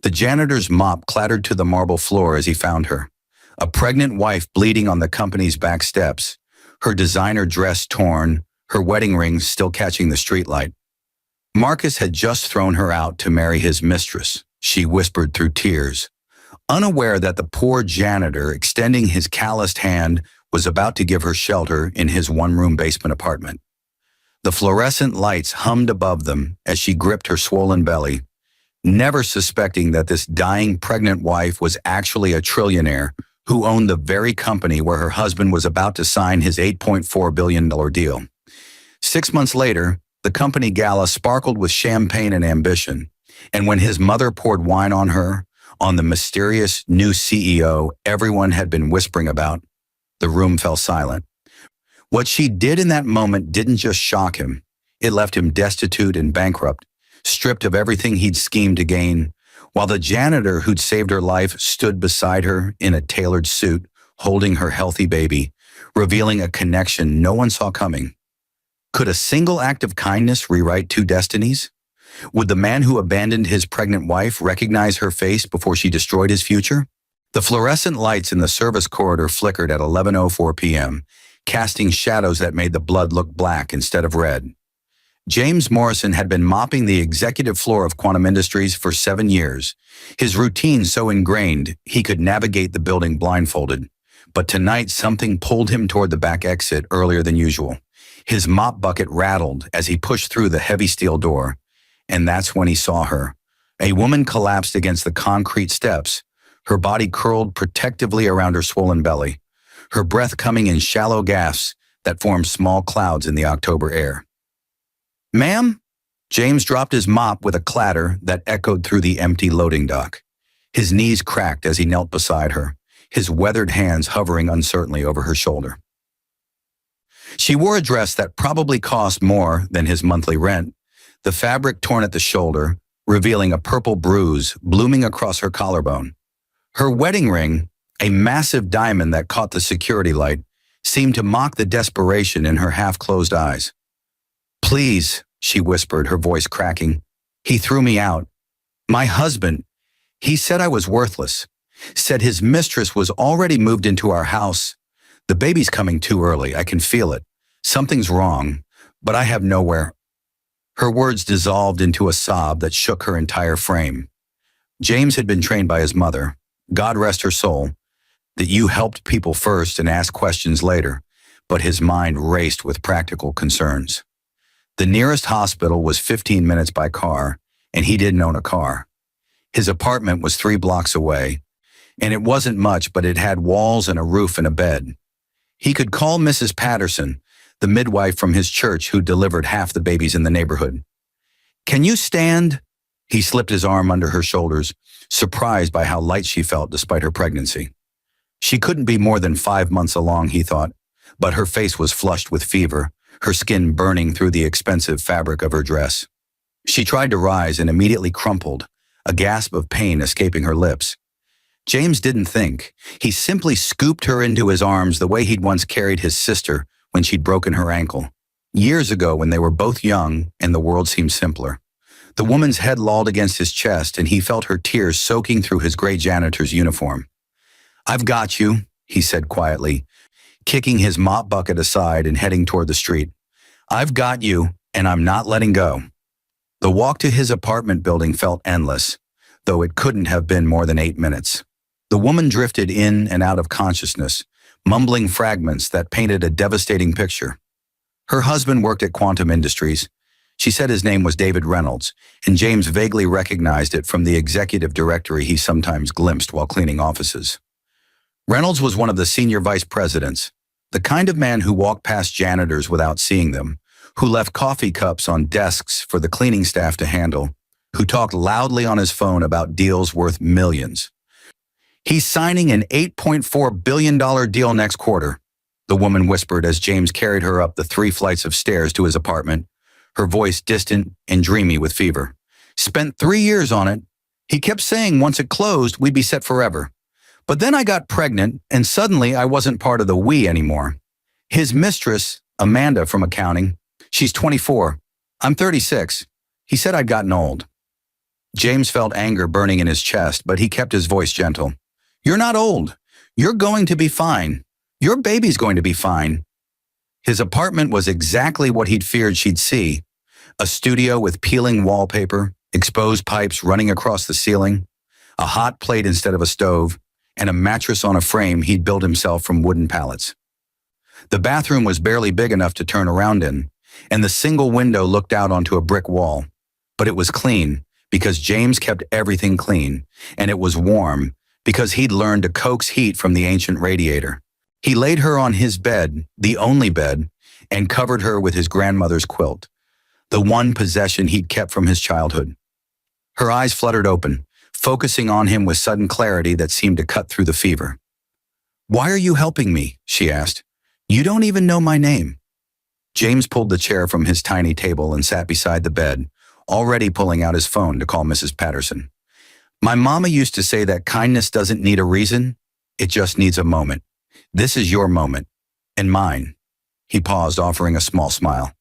The janitor's mop clattered to the marble floor as he found her. A pregnant wife bleeding on the company's back steps, her designer dress torn, her wedding ring still catching the streetlight. Marcus had just thrown her out to marry his mistress, she whispered through tears, unaware that the poor janitor, extending his calloused hand, was about to give her shelter in his one-room basement apartment. The fluorescent lights hummed above them as she gripped her swollen belly, never suspecting that this dying pregnant wife was actually a trillionaire who owned the very company where her husband was about to sign his $8.4 billion deal. 6 months later, the company gala sparkled with champagne and ambition, and when his mother poured wine on her, on the mysterious new CEO everyone had been whispering about, the room fell silent. What she did in that moment didn't just shock him. It left him destitute and bankrupt, stripped of everything he'd schemed to gain, while the janitor who'd saved her life stood beside her in a tailored suit, holding her healthy baby, revealing a connection no one saw coming. Could a single act of kindness rewrite two destinies? Would the man who abandoned his pregnant wife recognize her face before she destroyed his future? The fluorescent lights in the service corridor flickered at 11:04 p.m., casting shadows that made the blood look black instead of red. James Morrison had been mopping the executive floor of Quantum Industries for 7 years, his routine so ingrained he could navigate the building blindfolded. But tonight something pulled him toward the back exit earlier than usual. His mop bucket rattled as he pushed through the heavy steel door, and that's when he saw her. A woman collapsed against the concrete steps, her body curled protectively around her swollen belly, her breath coming in shallow gasps that formed small clouds in the October air. "Ma'am?" James dropped his mop with a clatter that echoed through the empty loading dock. His knees cracked as he knelt beside her, his weathered hands hovering uncertainly over her shoulder. She wore a dress that probably cost more than his monthly rent, the fabric torn at the shoulder, revealing a purple bruise blooming across her collarbone. Her wedding ring, a massive diamond that caught the security light, seemed to mock the desperation in her half-closed eyes. "Please," she whispered, her voice cracking. "He threw me out. My husband, he said I was worthless, said his mistress was already moved into our house. The baby's coming too early, I can feel it. Something's wrong, but I have nowhere." Her words dissolved into a sob that shook her entire frame. James had been trained by his mother, God rest her soul, that you helped people first and asked questions later, but his mind raced with practical concerns. The nearest hospital was 15 minutes by car, and he didn't own a car. His apartment was 3 blocks away, and it wasn't much, but it had walls and a roof and a bed. He could call Mrs. Patterson, the midwife from his church who delivered half the babies in the neighborhood. "Can you stand?" He slipped his arm under her shoulders, surprised by how light she felt despite her pregnancy. She couldn't be more than 5 months along, he thought, but her face was flushed with fever, her skin burning through the expensive fabric of her dress. She tried to rise and immediately crumpled, a gasp of pain escaping her lips. James didn't think. He simply scooped her into his arms the way he'd once carried his sister when she'd broken her ankle. Years ago when they were both young and the world seemed simpler. The woman's head lolled against his chest and he felt her tears soaking through his gray janitor's uniform. "I've got you," he said quietly, kicking his mop bucket aside and heading toward the street. "I've got you, and I'm not letting go." The walk to his apartment building felt endless, though it couldn't have been more than 8 minutes. The woman drifted in and out of consciousness, mumbling fragments that painted a devastating picture. Her husband worked at Quantum Industries. She said his name was David Reynolds, and James vaguely recognized it from the executive directory he sometimes glimpsed while cleaning offices. Reynolds was one of the senior vice presidents, the kind of man who walked past janitors without seeing them, who left coffee cups on desks for the cleaning staff to handle, who talked loudly on his phone about deals worth millions. "He's signing an $8.4 billion deal next quarter," the woman whispered as James carried her up the 3 flights of stairs to his apartment, her voice distant and dreamy with fever. "Spent 3 years on it. He kept saying once it closed, we'd be set forever. But then I got pregnant, and suddenly I wasn't part of the we anymore. His mistress, Amanda from accounting, she's 24. I'm 36. He said I'd gotten old." James felt anger burning in his chest, but he kept his voice gentle. You're not old. You're going to be fine. Your baby's going to be fine. His apartment was exactly what he'd feared she'd see. A studio with peeling wallpaper, exposed pipes running across the ceiling, a hot plate instead of a stove, and a mattress on a frame he'd built himself from wooden pallets. The bathroom was barely big enough to turn around in, and the single window looked out onto a brick wall. But it was clean, because James kept everything clean, and it was warm, because he'd learned to coax heat from the ancient radiator. He laid her on his bed, the only bed, and covered her with his grandmother's quilt, the one possession he'd kept from his childhood. Her eyes fluttered open, focusing on him with sudden clarity that seemed to cut through the fever. Why are you helping me? She asked. You don't even know my name. James pulled the chair from his tiny table and sat beside the bed, already pulling out his phone to call Mrs. Patterson. My mama used to say that kindness doesn't need a reason, it just needs a moment. This is your moment, and mine. He paused, offering a small smile.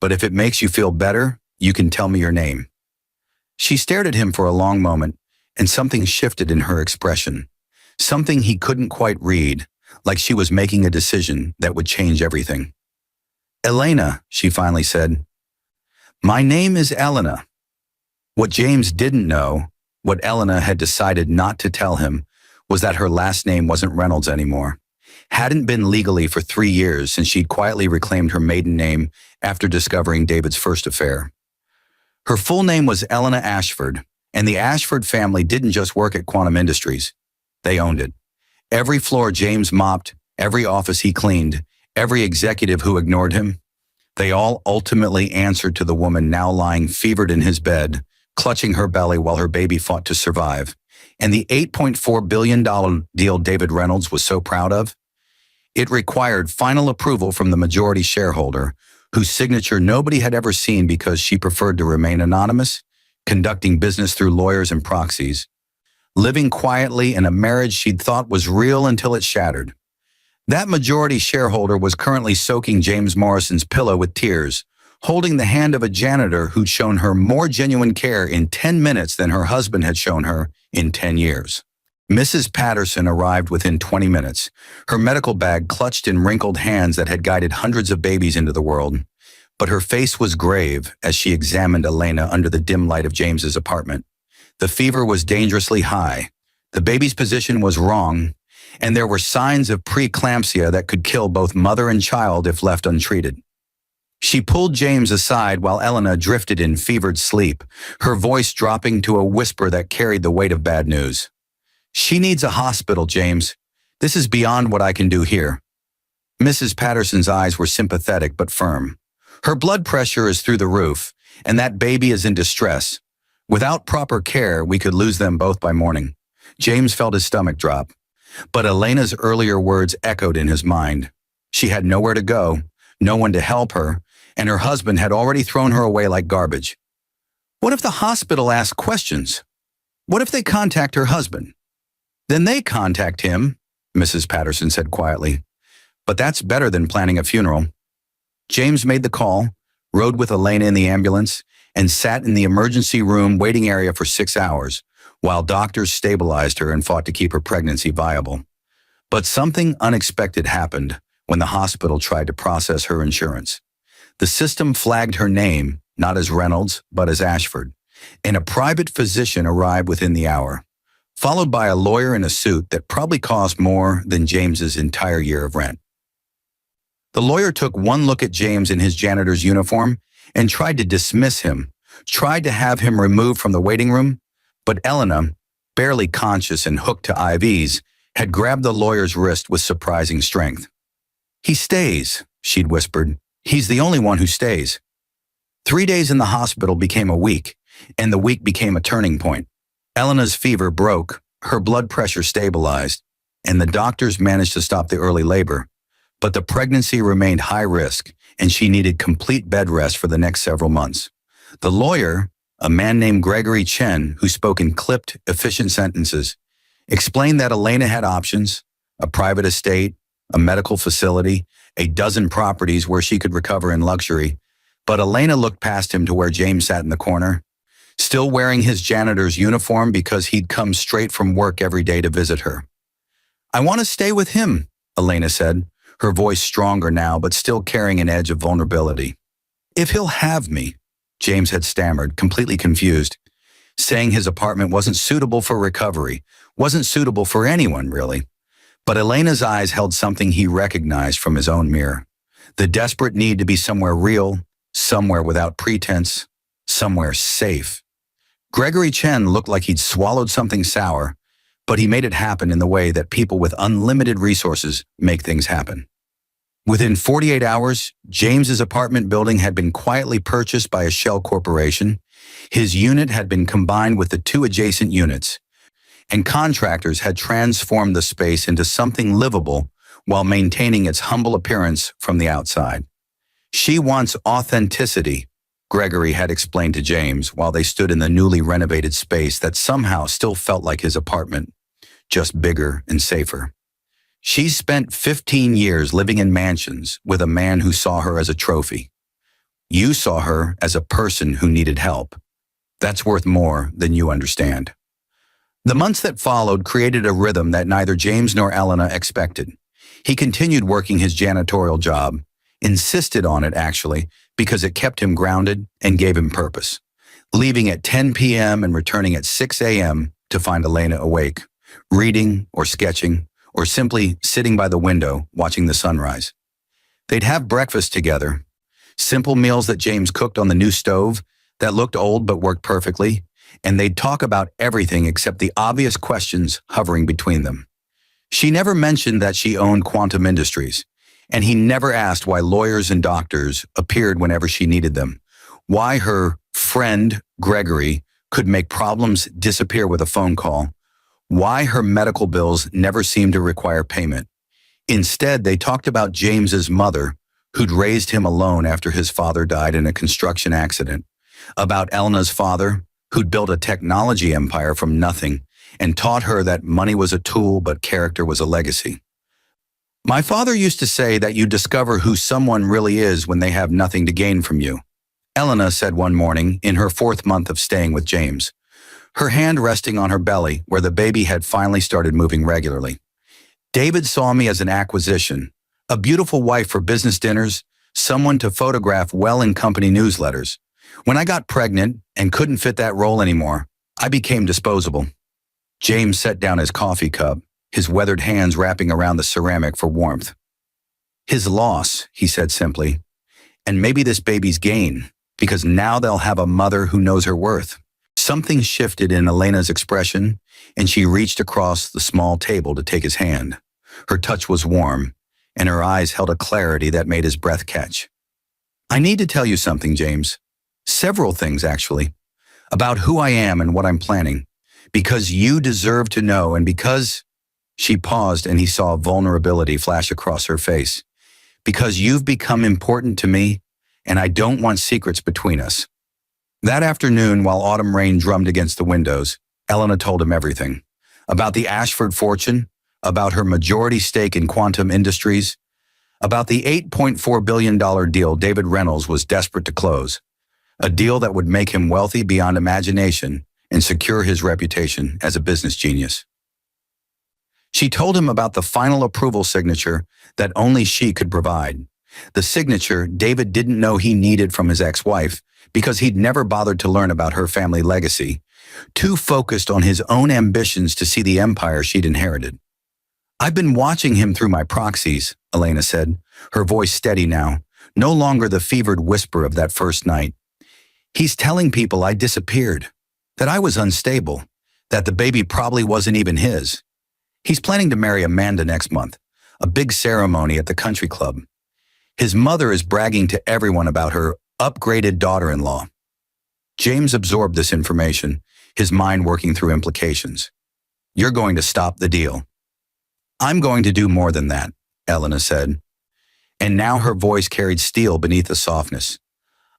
But if it makes you feel better, you can tell me your name. She stared at him for a long moment, and something shifted in her expression. Something he couldn't quite read, like she was making a decision that would change everything. Elena, she finally said. My name is Elena. What James didn't know, what Elena had decided not to tell him, was that her last name wasn't Reynolds anymore. Hadn't been legally for 3 years since she'd quietly reclaimed her maiden name after discovering David's first affair. Her full name was Elena Ashford, and the Ashford family didn't just work at Quantum Industries. They owned it. Every floor James mopped, every office he cleaned, every executive who ignored him, they all ultimately answered to the woman now lying fevered in his bed, clutching her belly while her baby fought to survive. And the $8.4 billion deal David Reynolds was so proud of? It required final approval from the majority shareholder, whose signature nobody had ever seen because she preferred to remain anonymous, conducting business through lawyers and proxies, living quietly in a marriage she'd thought was real until it shattered. That majority shareholder was currently soaking James Morrison's pillow with tears, holding the hand of a janitor who'd shown her more genuine care in 10 minutes than her husband had shown her in 10 years. Mrs. Patterson arrived within 20 minutes, her medical bag clutched in wrinkled hands that had guided hundreds of babies into the world. But her face was grave as she examined Elena under the dim light of James's apartment. The fever was dangerously high, the baby's position was wrong, and there were signs of preeclampsia that could kill both mother and child if left untreated. She pulled James aside while Elena drifted in fevered sleep, her voice dropping to a whisper that carried the weight of bad news. She needs a hospital, James. This is beyond what I can do here. Mrs. Patterson's eyes were sympathetic but firm. Her blood pressure is through the roof, and that baby is in distress. Without proper care, we could lose them both by morning. James felt his stomach drop. But Elena's earlier words echoed in his mind. She had nowhere to go, no one to help her, and her husband had already thrown her away like garbage. What if the hospital asks questions? What if they contact her husband? Then they contact him, Mrs. Patterson said quietly. But that's better than planning a funeral. James made the call, rode with Elena in the ambulance, and sat in the emergency room waiting area for 6 hours, while doctors stabilized her and fought to keep her pregnancy viable. But something unexpected happened when the hospital tried to process her insurance. The system flagged her name, not as Reynolds, but as Ashford, and a private physician arrived within the hour, followed by a lawyer in a suit that probably cost more than James's entire year of rent. The lawyer took one look at James in his janitor's uniform and tried to dismiss him, tried to have him removed from the waiting room, but Elena, barely conscious and hooked to IVs, had grabbed the lawyer's wrist with surprising strength. He stays, she'd whispered. He's the only one who stays. 3 days in the hospital became a week, and the week became a turning point. Elena's fever broke, her blood pressure stabilized, and the doctors managed to stop the early labor. But the pregnancy remained high risk, and she needed complete bed rest for the next several months. The lawyer, a man named Gregory Chen, who spoke in clipped, efficient sentences, explained that Elena had options: a private estate, a medical facility, a dozen properties where she could recover in luxury. But Elena looked past him to where James sat in the corner. still wearing his janitor's uniform because he'd come straight from work every day to visit her. I want to stay with him, Elena said, her voice stronger now but still carrying an edge of vulnerability. If he'll have me, James had stammered, completely confused, saying his apartment wasn't suitable for recovery, wasn't suitable for anyone, really. But Elena's eyes held something he recognized from his own mirror. The desperate need to be somewhere real, somewhere without pretense, somewhere safe. Gregory Chen looked like he'd swallowed something sour, but he made it happen in the way that people with unlimited resources make things happen. Within 48 hours, James's apartment building had been quietly purchased by a shell corporation. His unit had been combined with the two adjacent units, and contractors had transformed the space into something livable while maintaining its humble appearance from the outside. She wants authenticity, Gregory had explained to James while they stood in the newly renovated space that somehow still felt like his apartment, just bigger and safer. She spent 15 years living in mansions with a man who saw her as a trophy. You saw her as a person who needed help. That's worth more than you understand. The months that followed created a rhythm that neither James nor Elena expected. He continued working his janitorial job, insisted on it actually, because it kept him grounded and gave him purpose, leaving at 10 p.m. and returning at 6 a.m. to find Elena awake, reading or sketching, or simply sitting by the window watching the sunrise. They'd have breakfast together, simple meals that James cooked on the new stove that looked old but worked perfectly, and they'd talk about everything except the obvious questions hovering between them. She never mentioned that she owned Quantum Industries, and he never asked why lawyers and doctors appeared whenever she needed them, why her friend, Gregory, could make problems disappear with a phone call, why her medical bills never seemed to require payment. Instead, they talked about James's mother, who'd raised him alone after his father died in a construction accident, about Elena's father, who'd built a technology empire from nothing and taught her that money was a tool but character was a legacy. My father used to say that you discover who someone really is when they have nothing to gain from you, Elena said one morning in her 4th month of staying with James, her hand resting on her belly where the baby had finally started moving regularly. David saw me as an acquisition, a beautiful wife for business dinners, someone to photograph well in company newsletters. When I got pregnant and couldn't fit that role anymore, I became disposable. James set down his coffee cup, his weathered hands wrapping around the ceramic for warmth. His loss, he said simply, and maybe this baby's gain, because now they'll have a mother who knows her worth. Something shifted in Elena's expression, and she reached across the small table to take his hand. Her touch was warm, and her eyes held a clarity that made his breath catch. I need to tell you something, James. Several things, actually, about who I am and what I'm planning, because you deserve to know and because... She paused and he saw vulnerability flash across her face. Because you've become important to me, and I don't want secrets between us. That afternoon, while autumn rain drummed against the windows, Elena told him everything. About the Ashford fortune, about her majority stake in Quantum Industries, about the $8.4 billion deal David Reynolds was desperate to close. A deal that would make him wealthy beyond imagination and secure his reputation as a business genius. She told him about the final approval signature that only she could provide. The signature David didn't know he needed from his ex-wife because he'd never bothered to learn about her family legacy, too focused on his own ambitions to see the empire she'd inherited. I've been watching him through my proxies, Elena said, her voice steady now, no longer the fevered whisper of that first night. He's telling people I disappeared, that I was unstable, that the baby probably wasn't even his. He's planning to marry Amanda next month, a big ceremony at the country club. His mother is bragging to everyone about her upgraded daughter-in-law. James absorbed this information, his mind working through implications. You're going to stop the deal. I'm going to do more than that, Elena said. And now her voice carried steel beneath the softness.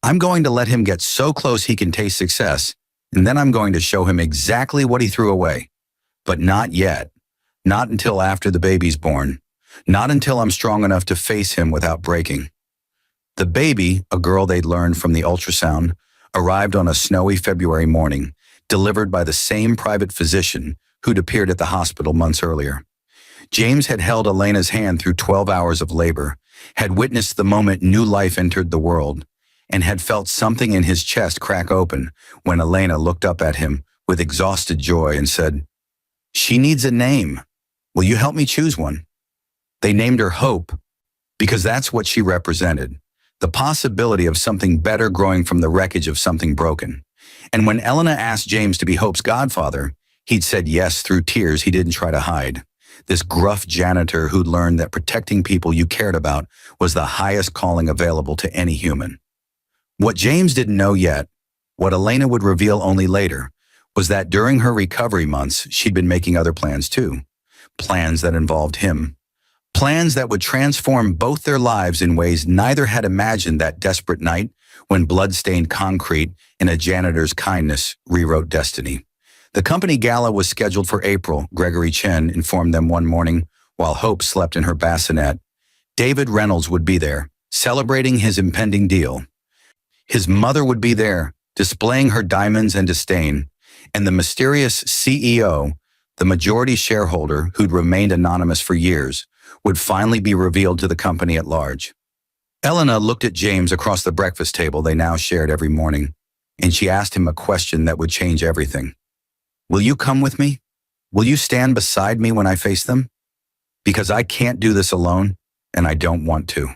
I'm going to let him get so close he can taste success, and then I'm going to show him exactly what he threw away. But not yet. Not until after the baby's born. Not until I'm strong enough to face him without breaking. The baby, a girl they'd learned from the ultrasound, arrived on a snowy February morning, delivered by the same private physician who'd appeared at the hospital months earlier. James had held Elena's hand through 12 hours of labor, had witnessed the moment new life entered the world, and had felt something in his chest crack open when Elena looked up at him with exhausted joy and said, "She needs a name. Will you help me choose one?" They named her Hope because that's what she represented, the possibility of something better growing from the wreckage of something broken. And when Elena asked James to be Hope's godfather, he'd said yes through tears he didn't try to hide. This gruff janitor who'd learned that protecting people you cared about was the highest calling available to any human. What James didn't know yet, what Elena would reveal only later, was that during her recovery months, she'd been making other plans too. Plans that involved him. Plans that would transform both their lives in ways neither had imagined that desperate night when blood-stained concrete and a janitor's kindness rewrote destiny. The company gala was scheduled for April, Gregory Chen informed them one morning while Hope slept in her bassinet. David Reynolds would be there, celebrating his impending deal. His mother would be there, displaying her diamonds and disdain, and the mysterious CEO, the majority shareholder who'd remained anonymous for years, would finally be revealed to the company at large. Elena looked at James across the breakfast table they now shared every morning, and she asked him a question that would change everything. "Will you come with me? Will you stand beside me when I face them? Because I can't do this alone, and I don't want to."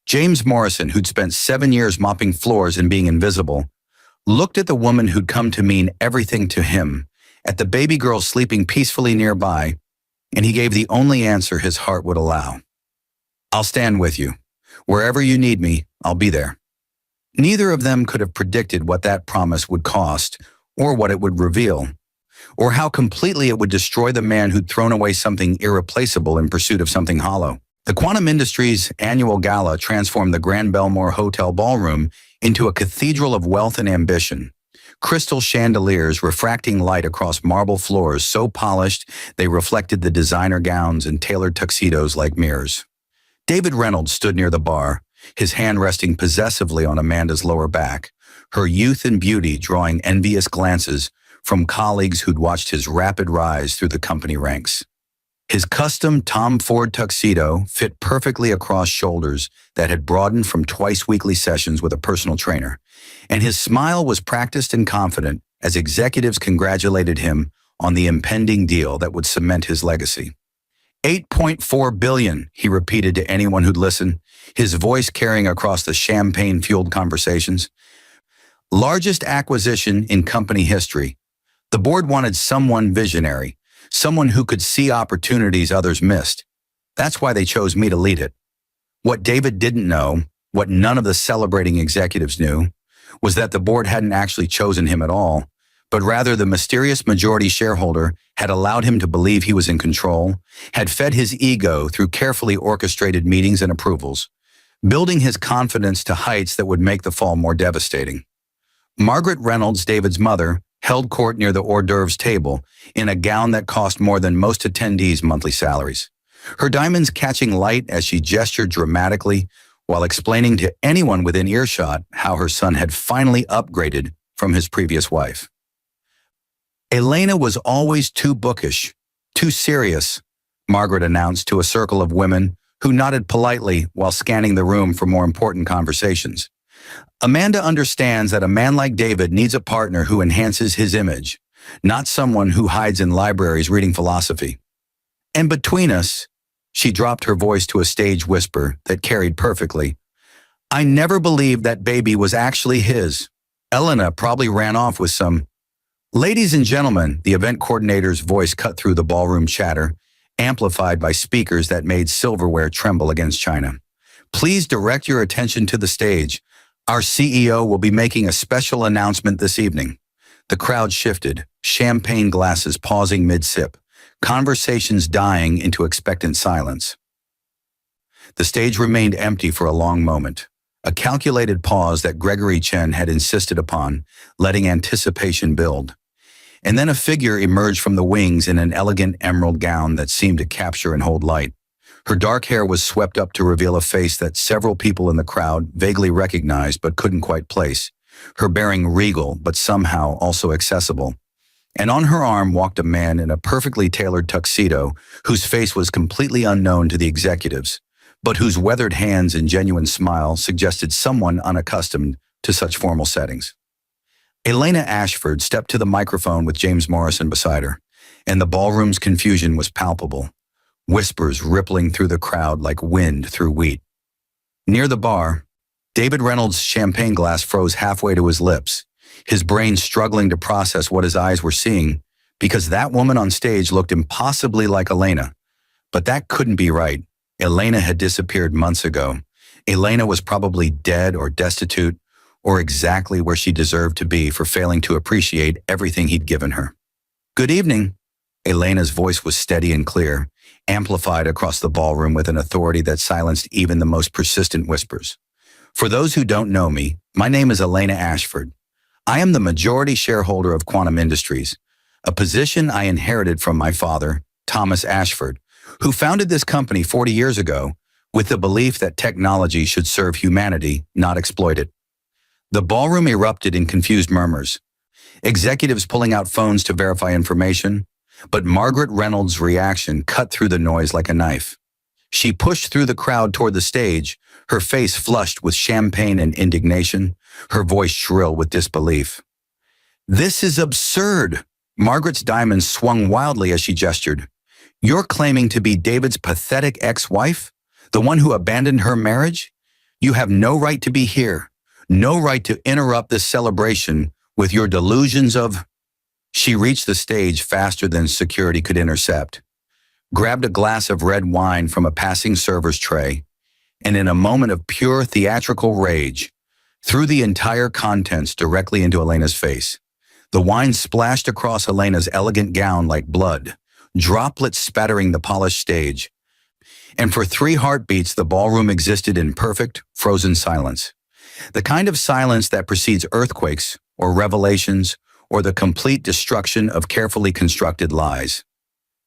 James Morrison, who'd spent 7 years mopping floors and being invisible, looked at the woman who'd come to mean everything to him, at the baby girl sleeping peacefully nearby, and he gave the only answer his heart would allow. "I'll stand with you. Wherever you need me, I'll be there." Neither of them could have predicted what that promise would cost, or what it would reveal, or how completely it would destroy the man who'd thrown away something irreplaceable in pursuit of something hollow. The Quantum Industries annual gala transformed the Grand Belmore Hotel ballroom into a cathedral of wealth and ambition. Crystal chandeliers refracting light across marble floors so polished they reflected the designer gowns and tailored tuxedos like mirrors. David Reynolds stood near the bar, his hand resting possessively on Amanda's lower back, her youth and beauty drawing envious glances from colleagues who'd watched his rapid rise through the company ranks. His custom Tom Ford tuxedo fit perfectly across shoulders that had broadened from twice-weekly sessions with a personal trainer, and his smile was practiced and confident as executives congratulated him on the impending deal that would cement his legacy. $8.4 billion, he repeated to anyone who'd listen, his voice carrying across the champagne-fueled conversations. Largest acquisition in company history. The board wanted someone visionary, someone who could see opportunities others missed. That's why they chose me to lead it. What David didn't know, what none of the celebrating executives knew, was that the board hadn't actually chosen him at all, but rather the mysterious majority shareholder had allowed him to believe he was in control, had fed his ego through carefully orchestrated meetings and approvals, building his confidence to heights that would make the fall more devastating. Margaret Reynolds, David's mother, held court near the hors d'oeuvres table in a gown that cost more than most attendees' monthly salaries, her diamonds catching light as she gestured dramatically while explaining to anyone within earshot how her son had finally upgraded from his previous wife. Elena was always too bookish, too serious, Margaret announced to a circle of women who nodded politely while scanning the room for more important conversations. Amanda understands that a man like David needs a partner who enhances his image, not someone who hides in libraries reading philosophy. And between us, she dropped her voice to a stage whisper that carried perfectly, I never believed that baby was actually his. Elena probably ran off with some. Ladies and gentlemen, the event coordinator's voice cut through the ballroom chatter, amplified by speakers that made silverware tremble against china. Please direct your attention to the stage. Our CEO will be making a special announcement this evening. The crowd shifted, champagne glasses pausing mid-sip, conversations dying into expectant silence. The stage remained empty for a long moment, a calculated pause that Gregory Chen had insisted upon, letting anticipation build. And then a figure emerged from the wings in an elegant emerald gown that seemed to capture and hold light. Her dark hair was swept up to reveal a face that several people in the crowd vaguely recognized but couldn't quite place. her bearing regal but somehow also accessible. And on her arm walked a man in a perfectly tailored tuxedo whose face was completely unknown to the executives, but whose weathered hands and genuine smile suggested someone unaccustomed to such formal settings. Elena Ashford stepped to the microphone with James Morrison beside her, and the ballroom's confusion was palpable, whispers rippling through the crowd like wind through wheat. Near the bar, David Reynolds' champagne glass froze halfway to his lips, his brain struggling to process what his eyes were seeing, because that woman on stage looked impossibly like Elena. But that couldn't be right. Elena had disappeared months ago. Elena was probably dead or destitute, or exactly where she deserved to be for failing to appreciate everything he'd given her. "Good evening." Elena's voice was steady and clear, amplified across the ballroom with an authority that silenced even the most persistent whispers. "For those who don't know me, my name is Elena Ashford. I am the majority shareholder of Quantum Industries, a position I inherited from my father, Thomas Ashford, who founded this company 40 years ago with the belief that technology should serve humanity, not exploit it." The ballroom erupted in confused murmurs, executives pulling out phones to verify information, but Margaret Reynolds' reaction cut through the noise like a knife. She pushed through the crowd toward the stage, her face flushed with champagne and indignation, her voice shrill with disbelief. "This is absurd!" Margaret's diamonds swung wildly as she gestured. "You're claiming to be David's pathetic ex-wife? The one who abandoned her marriage? You have no right to be here. No right to interrupt this celebration with your delusions of—" She reached the stage faster than security could intercept, grabbed a glass of red wine from a passing server's tray, and in a moment of pure theatrical rage, threw the entire contents directly into Elena's face. The wine splashed across Elena's elegant gown like blood, droplets spattering the polished stage. And for 3 heartbeats, the ballroom existed in perfect, frozen silence. The kind of silence that precedes earthquakes or revelations or the complete destruction of carefully constructed lies.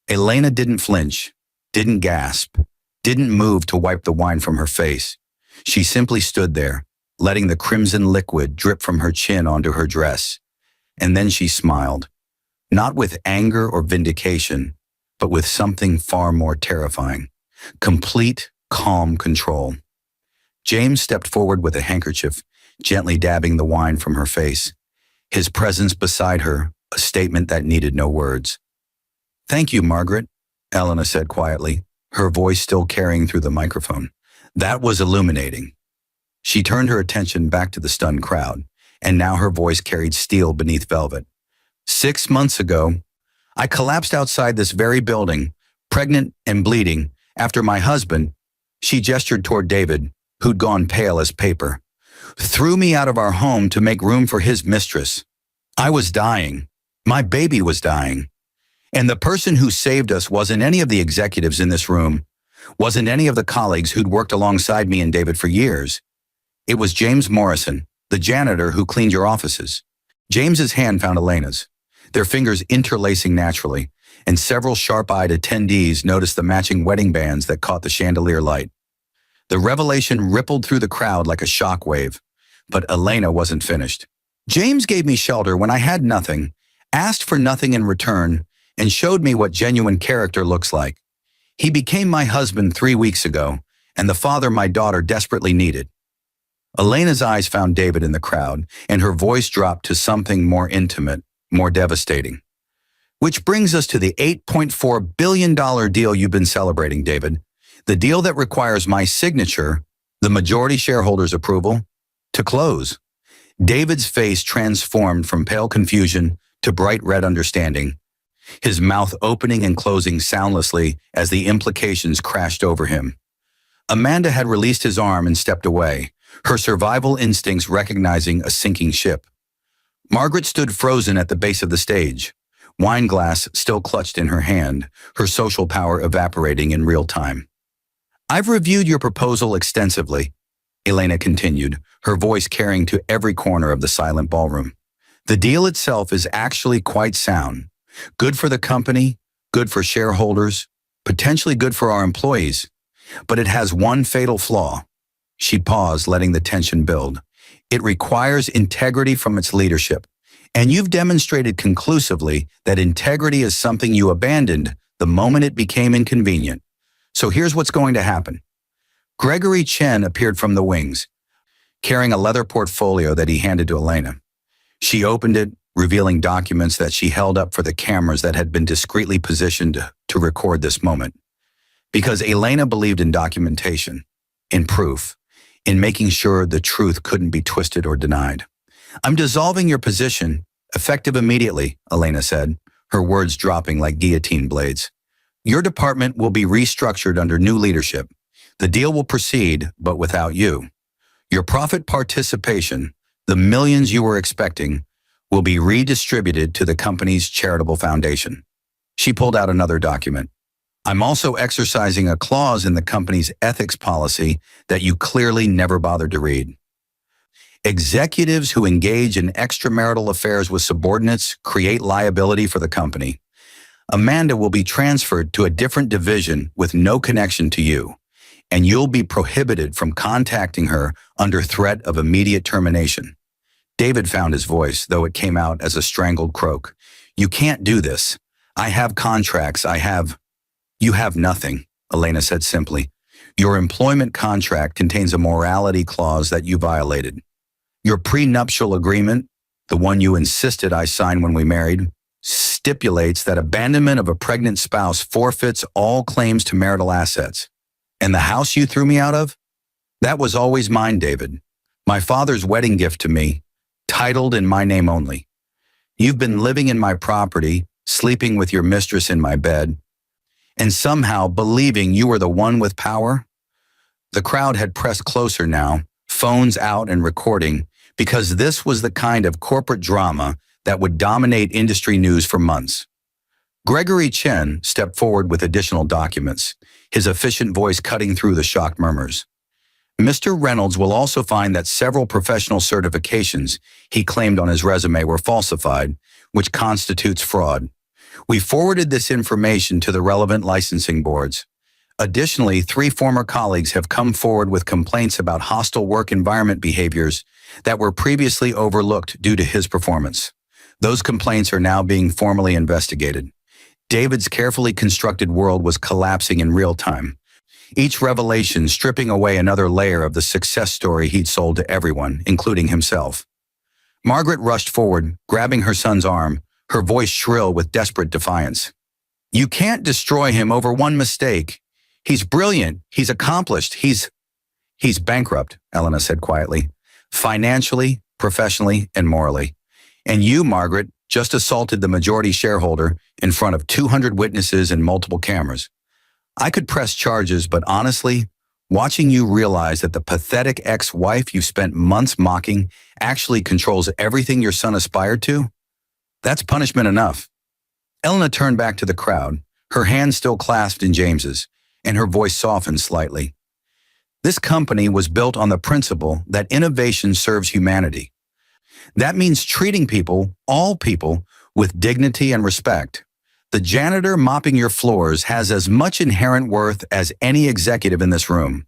Elena didn't flinch, didn't gasp, didn't move to wipe the wine from her face. She simply stood there, letting the crimson liquid drip from her chin onto her dress. And then she smiled, not with anger or vindication, but with something far more terrifying: complete, calm control. James stepped forward with a handkerchief, gently dabbing the wine from her face, his presence beside her a statement that needed no words. "Thank you, Margaret," Elena said quietly, her voice still carrying through the microphone. "That was illuminating." She turned her attention back to the stunned crowd, and now her voice carried steel beneath velvet. 6 months ago, I collapsed outside this very building, pregnant and bleeding, after my husband, she gestured toward David, who'd gone pale as paper, threw me out of our home to make room for his mistress. I was dying. My baby was dying. And the person who saved us wasn't any of the executives in this room, wasn't any of the colleagues who'd worked alongside me and David for years. It was James Morrison, the janitor who cleaned your offices. James's hand found Elena's, their fingers interlacing naturally, and several sharp-eyed attendees noticed the matching wedding bands that caught the chandelier light. The revelation rippled through the crowd like a shockwave, but Elena wasn't finished. "James gave me shelter when I had nothing, asked for nothing in return, and showed me what genuine character looks like. He became my husband 3 weeks ago, and the father my daughter desperately needed." Elena's eyes found David in the crowd, and her voice dropped to something more intimate, more devastating. "Which brings us to the $8.4 billion deal you've been celebrating, David. The deal that requires my signature, the majority shareholder's approval, to close." David's face transformed from pale confusion to bright red understanding, his mouth opening and closing soundlessly as the implications crashed over him. Amanda had released his arm and stepped away, her survival instincts recognizing a sinking ship. Margaret stood frozen at the base of the stage, wine glass still clutched in her hand, her social power evaporating in real time. "I've reviewed your proposal extensively," Elena continued, her voice carrying to every corner of the silent ballroom. "The deal itself is actually quite sound. Good for the company, good for shareholders, potentially good for our employees. But it has one fatal flaw." She paused, letting the tension build. It requires integrity from its leadership. And you've demonstrated conclusively that integrity is something you abandoned the moment it became inconvenient. So here's what's going to happen. Gregory Chen appeared from the wings, carrying a leather portfolio that he handed to Elena. She opened it, revealing documents that she held up for the cameras that had been discreetly positioned to record this moment. Because Elena believed in documentation, in proof, in making sure the truth couldn't be twisted or denied. "I'm dissolving your position, effective immediately," Elena said, her words dropping like guillotine blades. "Your department will be restructured under new leadership. The deal will proceed, but without you. Your profit participation, the millions you were expecting, will be redistributed to the company's charitable foundation." She pulled out another document. "I'm also exercising a clause in the company's ethics policy that you clearly never bothered to read. Executives who engage in extramarital affairs with subordinates create liability for the company. Amanda will be transferred to a different division with no connection to you, and you'll be prohibited from contacting her under threat of immediate termination." David found his voice, though it came out as a strangled croak. "You can't do this. I have contracts. You have nothing," Elena said simply. "Your employment contract contains a morality clause that you violated. Your prenuptial agreement, the one you insisted I sign when we married, stipulates that abandonment of a pregnant spouse forfeits all claims to marital assets. And the house you threw me out of? That was always mine, David. My father's wedding gift to me, titled in my name only. You've been living in my property, sleeping with your mistress in my bed, and somehow believing you were the one with power." The crowd had pressed closer now, phones out and recording, because this was the kind of corporate drama that would dominate industry news for months. Gregory Chen stepped forward with additional documents, his efficient voice cutting through the shocked murmurs. "Mr. Reynolds will also find that several professional certifications he claimed on his resume were falsified, which constitutes fraud. We forwarded this information to the relevant licensing boards. Additionally, 3 former colleagues have come forward with complaints about hostile work environment behaviors that were previously overlooked due to his performance. Those complaints are now being formally investigated." David's carefully constructed world was collapsing in real time, each revelation stripping away another layer of the success story he'd sold to everyone, including himself. Margaret rushed forward, grabbing her son's arm, her voice shrill with desperate defiance. "You can't destroy him over one mistake. He's brilliant. He's accomplished. He's bankrupt," Elena said quietly. "Financially, professionally, and morally. And you, Margaret, just assaulted the majority shareholder in front of 200 witnesses and multiple cameras. I could press charges, but honestly, watching you realize that the pathetic ex-wife you spent months mocking actually controls everything your son aspired to, that's punishment enough." Elena turned back to the crowd, her hand still clasped in James's, and her voice softened slightly. "This company was built on the principle that innovation serves humanity. That means treating people, all people, with dignity and respect. The janitor mopping your floors has as much inherent worth as any executive in this room.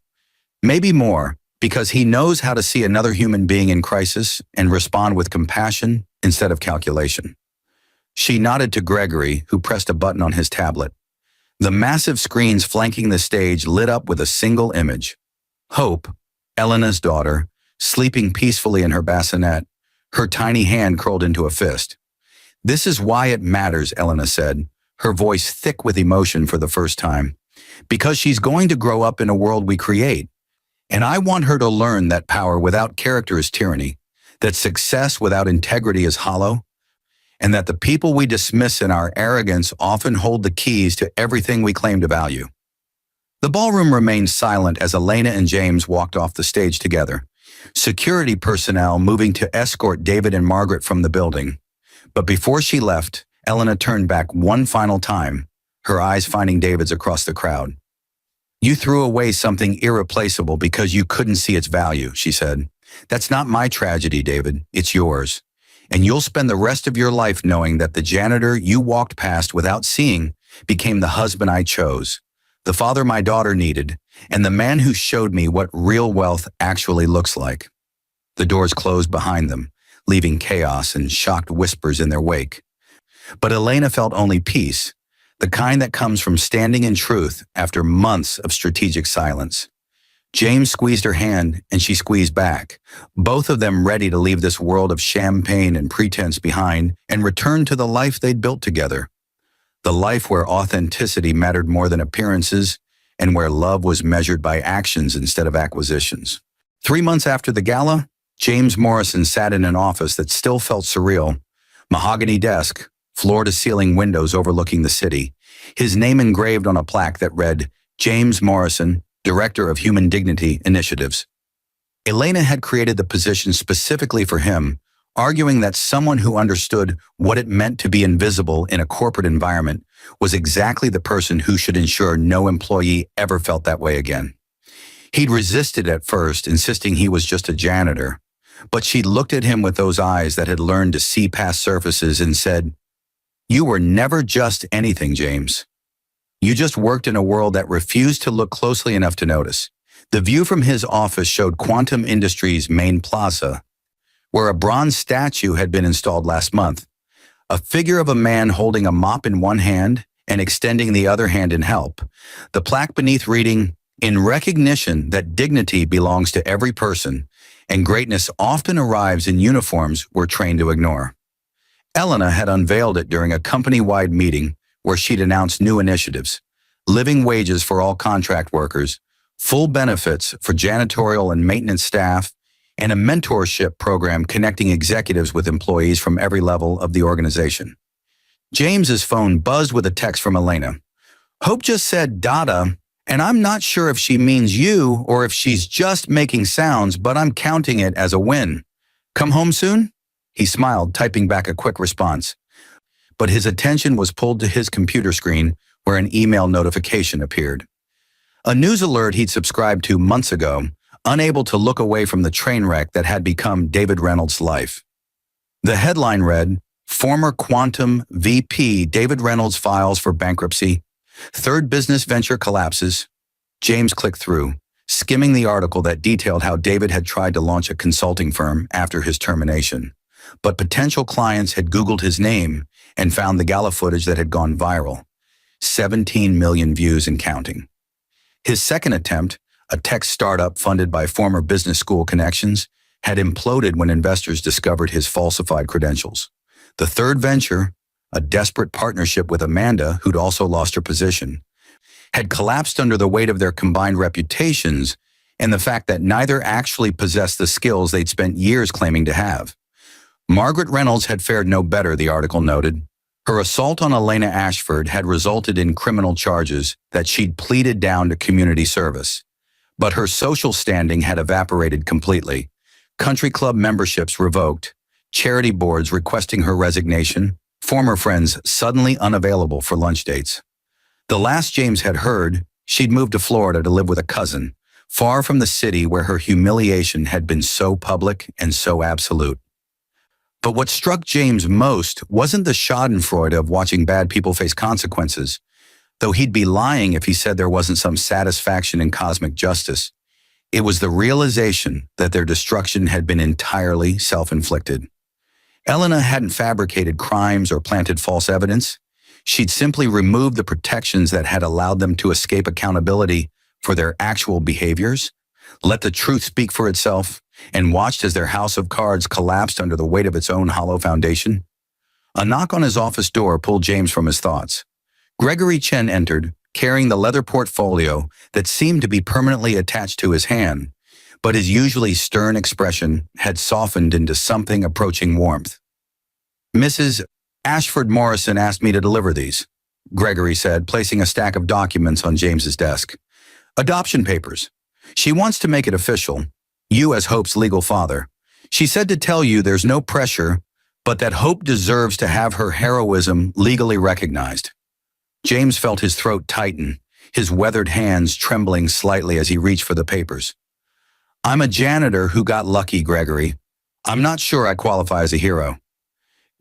Maybe more, because he knows how to see another human being in crisis and respond with compassion instead of calculation." She nodded to Gregory, who pressed a button on his tablet. The massive screens flanking the stage lit up with a single image. Hope, Elena's daughter, sleeping peacefully in her bassinet, her tiny hand curled into a fist. "This is why it matters," Elena said, her voice thick with emotion for the first time. "Because she's going to grow up in a world we create. And I want her to learn that power without character is tyranny, that success without integrity is hollow, and that the people we dismiss in our arrogance often hold the keys to everything we claim to value." The ballroom remained silent as Elena and James walked off the stage together, security personnel moving to escort David and Margaret from the building. But before she left, Elena turned back one final time, her eyes finding David's across the crowd. "You threw away something irreplaceable because you couldn't see its value," she said. "That's not my tragedy, David. It's yours. And you'll spend the rest of your life knowing that the janitor you walked past without seeing became the husband I chose, the father my daughter needed, and the man who showed me what real wealth actually looks like." The doors closed behind them, leaving chaos and shocked whispers in their wake. But Elena felt only peace, the kind that comes from standing in truth after months of strategic silence. James squeezed her hand and she squeezed back, both of them ready to leave this world of champagne and pretense behind and return to the life they'd built together. The life where authenticity mattered more than appearances and where love was measured by actions instead of acquisitions. 3 months after the gala, James Morrison sat in an office that still felt surreal. Mahogany desk, floor-to-ceiling windows overlooking the city, his name engraved on a plaque that read, James Morrison, Director of Human Dignity Initiatives. Elena had created the position specifically for him, arguing that someone who understood what it meant to be invisible in a corporate environment was exactly the person who should ensure no employee ever felt that way again. He'd resisted at first, insisting he was just a janitor, but she looked at him with those eyes that had learned to see past surfaces and said, "You were never just anything, James. You just worked in a world that refused to look closely enough to notice." The view from his office showed Quantum Industries' main plaza, where a bronze statue had been installed last month. A figure of a man holding a mop in one hand and extending the other hand in help. The plaque beneath reading, "In recognition that dignity belongs to every person, and greatness often arrives in uniforms we're trained to ignore." Elena had unveiled it during a company-wide meeting where she'd announced new initiatives: living wages for all contract workers, full benefits for janitorial and maintenance staff, and a mentorship program connecting executives with employees from every level of the organization. James's phone buzzed with a text from Elena. "Hope just said Dada, and I'm not sure if she means you or if she's just making sounds, but I'm counting it as a win. Come home soon?" He smiled, typing back a quick response. But his attention was pulled to his computer screen where an email notification appeared. A news alert he'd subscribed to months ago, unable to look away from the train wreck that had become David Reynolds' life. The headline read, "Former Quantum VP David Reynolds files for bankruptcy. Third business venture collapses." James clicked through, skimming the article that detailed how David had tried to launch a consulting firm after his termination. But potential clients had Googled his name and found the gala footage that had gone viral. 17 million views and counting. His second attempt, a tech startup funded by former business school connections, had imploded when investors discovered his falsified credentials. The third venture, a desperate partnership with Amanda, who'd also lost her position, had collapsed under the weight of their combined reputations and the fact that neither actually possessed the skills they'd spent years claiming to have. Margaret Reynolds had fared no better, the article noted. Her assault on Elena Ashford had resulted in criminal charges that she'd pleaded down to community service. But her social standing had evaporated completely. Country club memberships revoked, charity boards requesting her resignation, former friends suddenly unavailable for lunch dates. The last James had heard, she'd moved to Florida to live with a cousin, far from the city where her humiliation had been so public and so absolute. But what struck James most wasn't the schadenfreude of watching bad people face consequences, though he'd be lying if he said there wasn't some satisfaction in cosmic justice. It was the realization that their destruction had been entirely self-inflicted. Elena hadn't fabricated crimes or planted false evidence. She'd simply removed the protections that had allowed them to escape accountability for their actual behaviors, let the truth speak for itself, and watched as their house of cards collapsed under the weight of its own hollow foundation. A knock on his office door pulled James from his thoughts. Gregory Chen entered, carrying the leather portfolio that seemed to be permanently attached to his hand, but his usually stern expression had softened into something approaching warmth. "Mrs. Ashford Morrison asked me to deliver these," Gregory said, placing a stack of documents on James's desk. "Adoption papers. She wants to make it official. You as Hope's legal father. She said to tell you there's no pressure, but that Hope deserves to have her heroism legally recognized." James felt his throat tighten, his weathered hands trembling slightly as he reached for the papers. "I'm a janitor who got lucky, Gregory. I'm not sure I qualify as a hero."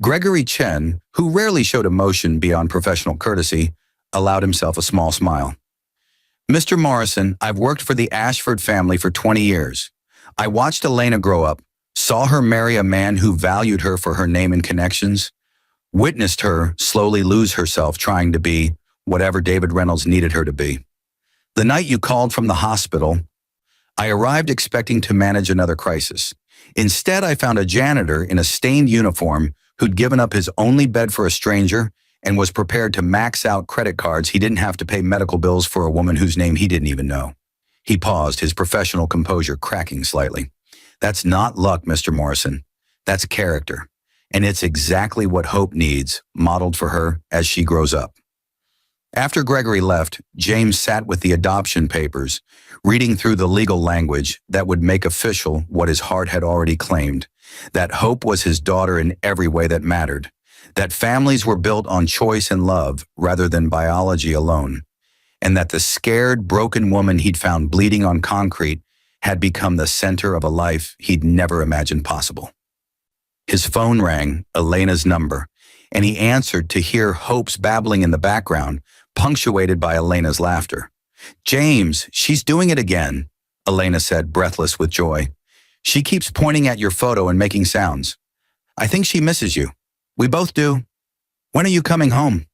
Gregory Chen, who rarely showed emotion beyond professional courtesy, allowed himself a small smile. "Mr. Morrison, I've worked for the Ashford family for 20 years. I watched Elena grow up, saw her marry a man who valued her for her name and connections, witnessed her slowly lose herself trying to be whatever David Reynolds needed her to be. The night you called from the hospital, I arrived expecting to manage another crisis. Instead, I found a janitor in a stained uniform who'd given up his only bed for a stranger and was prepared to max out credit cards he didn't have to pay medical bills for a woman whose name he didn't even know. He paused, his professional composure cracking slightly. That's not luck, Mr. Morrison. That's character. And it's exactly what Hope needs, modeled for her as she grows up. After Gregory left, James sat with the adoption papers, reading through the legal language that would make official what his heart had already claimed, that Hope was his daughter in every way that mattered, that families were built on choice and love rather than biology alone, and that the scared, broken woman he'd found bleeding on concrete had become the center of a life he'd never imagined possible. His phone rang, Elena's number, and he answered to hear Hope's babbling in the background, punctuated by Elena's laughter. "James, she's doing it again," Elena said, breathless with joy. "She keeps pointing at your photo and making sounds. I think she misses you. We both do. When are you coming home?"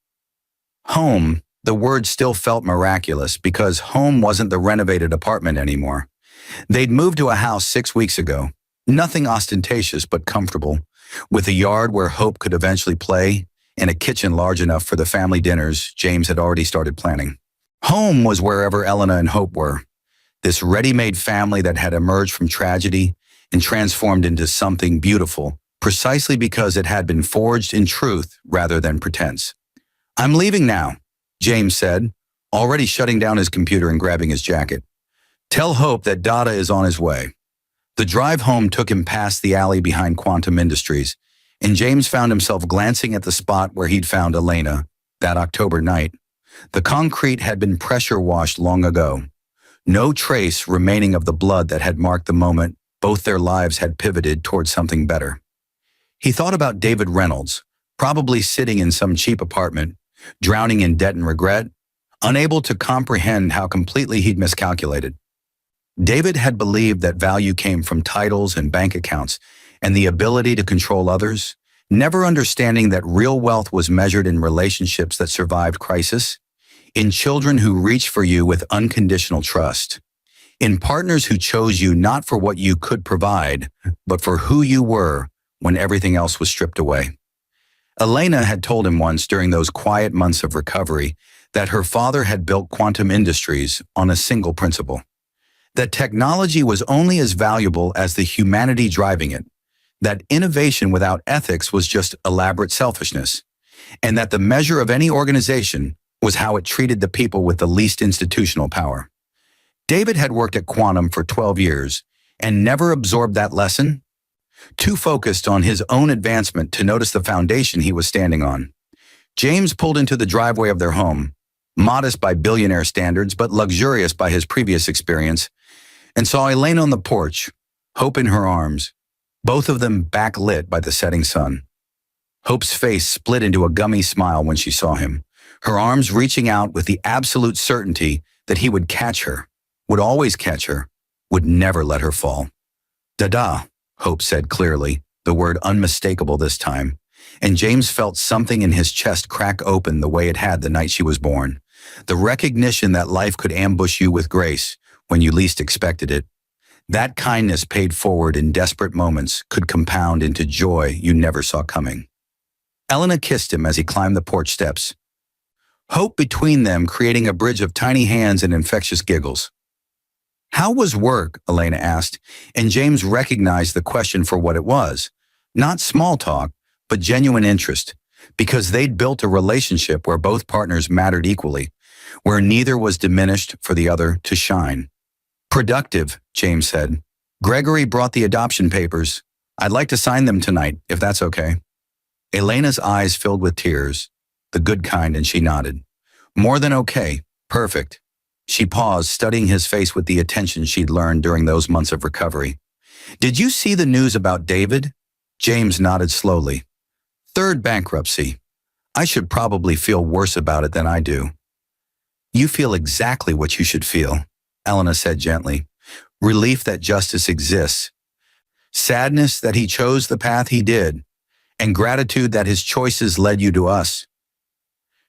Home, the word still felt miraculous because home wasn't the renovated apartment anymore. They'd moved to a house 6 weeks ago, nothing ostentatious but comfortable, with a yard where Hope could eventually play and a kitchen large enough for the family dinners James had already started planning. Home was wherever Elena and Hope were, this ready-made family that had emerged from tragedy and transformed into something beautiful, precisely because it had been forged in truth rather than pretense. "I'm leaving now," James said, already shutting down his computer and grabbing his jacket. "Tell Hope that Dada is on his way." The drive home took him past the alley behind Quantum Industries, and James found himself glancing at the spot where he'd found Elena that October night. The concrete had been pressure washed long ago. No trace remaining of the blood that had marked the moment both their lives had pivoted towards something better. He thought about David Reynolds, probably sitting in some cheap apartment, drowning in debt and regret, unable to comprehend how completely he'd miscalculated. David had believed that value came from titles and bank accounts and the ability to control others, never understanding that real wealth was measured in relationships that survived crisis, in children who reached for you with unconditional trust, in partners who chose you not for what you could provide, but for who you were when everything else was stripped away. Elena had told him once during those quiet months of recovery that her father had built Quantum Industries on a single principle, that technology was only as valuable as the humanity driving it, that innovation without ethics was just elaborate selfishness, and that the measure of any organization was how it treated the people with the least institutional power. David had worked at Quantum for 12 years and never absorbed that lesson, too focused on his own advancement to notice the foundation he was standing on. James pulled into the driveway of their home, modest by billionaire standards but luxurious by his previous experience, and saw Elena on the porch, Hope in her arms, both of them backlit by the setting sun. Hope's face split into a gummy smile when she saw him, her arms reaching out with the absolute certainty that he would catch her, would always catch her, would never let her fall. "Dada," Hope said clearly, the word unmistakable this time, and James felt something in his chest crack open the way it had the night she was born, the recognition that life could ambush you with grace when you least expected it. That kindness paid forward in desperate moments could compound into joy you never saw coming. Elena kissed him as he climbed the porch steps, Hope between them creating a bridge of tiny hands and infectious giggles. "How was work?" Elena asked, and James recognized the question for what it was. Not small talk, but genuine interest, because they'd built a relationship where both partners mattered equally, where neither was diminished for the other to shine. "Productive," James said. "Gregory brought the adoption papers. I'd like to sign them tonight, if that's okay." Elena's eyes filled with tears, the good kind, and she nodded. "More than okay. Perfect." She paused, studying his face with the attention she'd learned during those months of recovery. "Did you see the news about David?" James nodded slowly. "Third bankruptcy. I should probably feel worse about it than I do." "You feel exactly what you should feel," Elena said gently. "Relief that justice exists. sadness that he chose the path he did, and gratitude that his choices led you to us.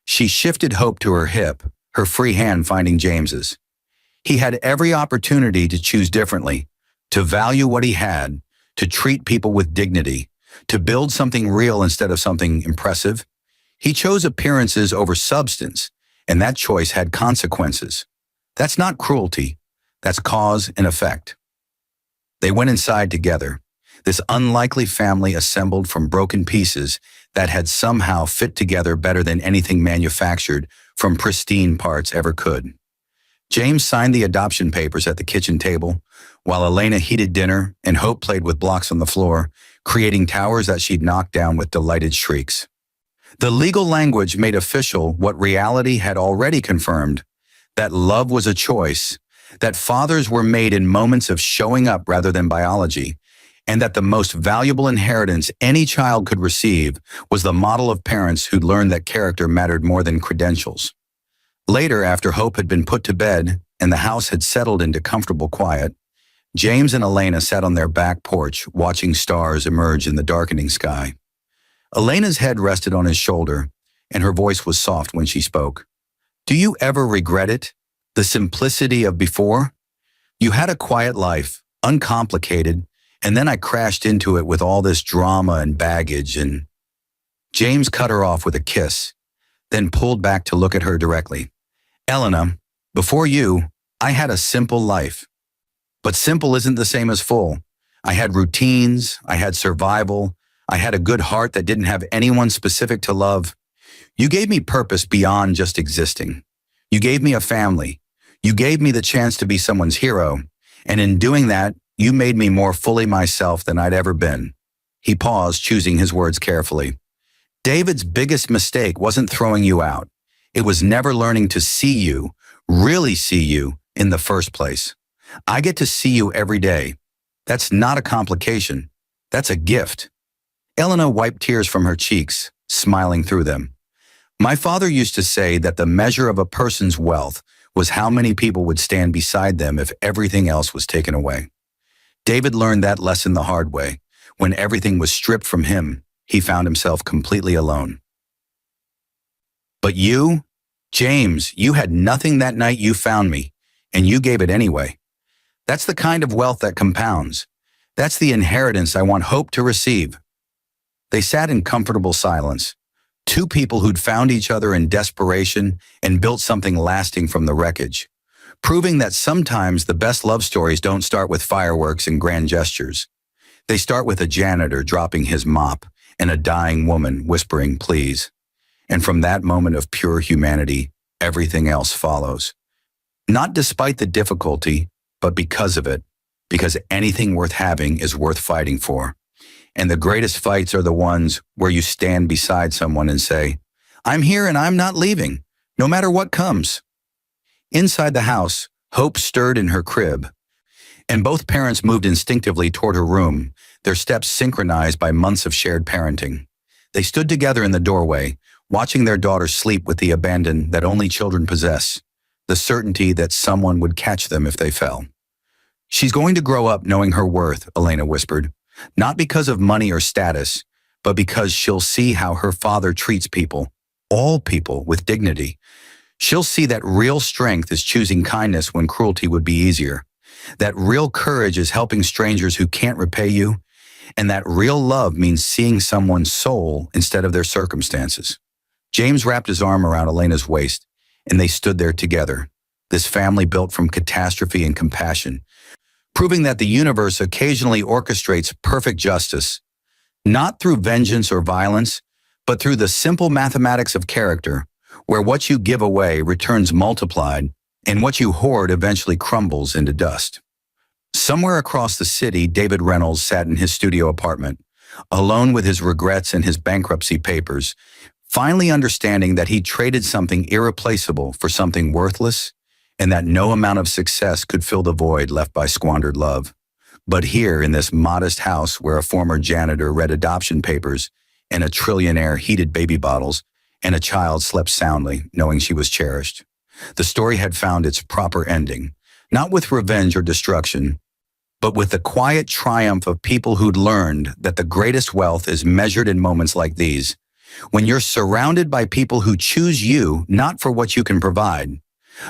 She shifted Hope to her hip, her free hand finding James's. He had every opportunity to choose differently, to value what he had, to treat people with dignity, to build something real instead of something impressive. He chose appearances over substance, and that choice had consequences. That's not cruelty. That's cause and effect. They went inside together, this unlikely family assembled from broken pieces that had somehow fit together better than anything manufactured from pristine parts ever could. James signed the adoption papers at the kitchen table, while Elena heated dinner and Hope played with blocks on the floor, creating towers that she'd knock down with delighted shrieks. The legal language made official what reality had already confirmed, that love was a choice, that fathers were made in moments of showing up rather than biology, and that the most valuable inheritance any child could receive was the model of parents who'd learned that character mattered more than credentials. Later, after Hope had been put to bed and the house had settled into comfortable quiet, James and Elena sat on their back porch watching stars emerge in the darkening sky. Elena's head rested on his shoulder, and her voice was soft when she spoke. "Do you ever regret it? The simplicity of before? You had a quiet life, uncomplicated, and then I crashed into it with all this drama and baggage and—" James cut her off with a kiss, then pulled back to look at her directly. "Elena, before you, I had a simple life. But simple isn't the same as full. I had routines, I had survival, I had a good heart that didn't have anyone specific to love. You gave me purpose beyond just existing. You gave me a family. You gave me the chance to be someone's hero. And in doing that, you made me more fully myself than I'd ever been." He paused, choosing his words carefully. "David's biggest mistake wasn't throwing you out. It was never learning to see you, really see you, in the first place. I get to see you every day. That's not a complication. That's a gift." Elena wiped tears from her cheeks, smiling through them. "My father used to say that the measure of a person's wealth was how many people would stand beside them if everything else was taken away. David learned that lesson the hard way. When everything was stripped from him, he found himself completely alone. But you, James, you had nothing that night you found me, and you gave it anyway. That's the kind of wealth that compounds. That's the inheritance I want Hope to receive." They sat in comfortable silence, two people who'd found each other in desperation and built something lasting from the wreckage, proving that sometimes the best love stories don't start with fireworks and grand gestures. They start with a janitor dropping his mop and a dying woman whispering please. And from that moment of pure humanity, everything else follows. Not despite the difficulty, but because of it, because anything worth having is worth fighting for. And the greatest fights are the ones where you stand beside someone and say, "I'm here and I'm not leaving, no matter what comes." Inside the house, Hope stirred in her crib, and both parents moved instinctively toward her room, their steps synchronized by months of shared parenting. They stood together in the doorway, watching their daughter sleep with the abandon that only children possess, the certainty that someone would catch them if they fell. "She's going to grow up knowing her worth," Elena whispered, "not because of money or status, but because she'll see how her father treats people, all people, with dignity. She'll see that real strength is choosing kindness when cruelty would be easier, that real courage is helping strangers who can't repay you, and that real love means seeing someone's soul instead of their circumstances." James wrapped his arm around Elena's waist, and they stood there together, this family built from catastrophe and compassion, proving that the universe occasionally orchestrates perfect justice, not through vengeance or violence, but through the simple mathematics of character, where what you give away returns multiplied, and what you hoard eventually crumbles into dust. Somewhere across the city, David Reynolds sat in his studio apartment, alone with his regrets and his bankruptcy papers, finally understanding that he traded something irreplaceable for something worthless, and that no amount of success could fill the void left by squandered love. But here, in this modest house where a former janitor read adoption papers and a trillionaire heated baby bottles, and a child slept soundly, knowing she was cherished, the story had found its proper ending, not with revenge or destruction, but with the quiet triumph of people who'd learned that the greatest wealth is measured in moments like these, when you're surrounded by people who choose you not for what you can provide,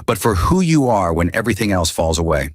but for who you are when everything else falls away.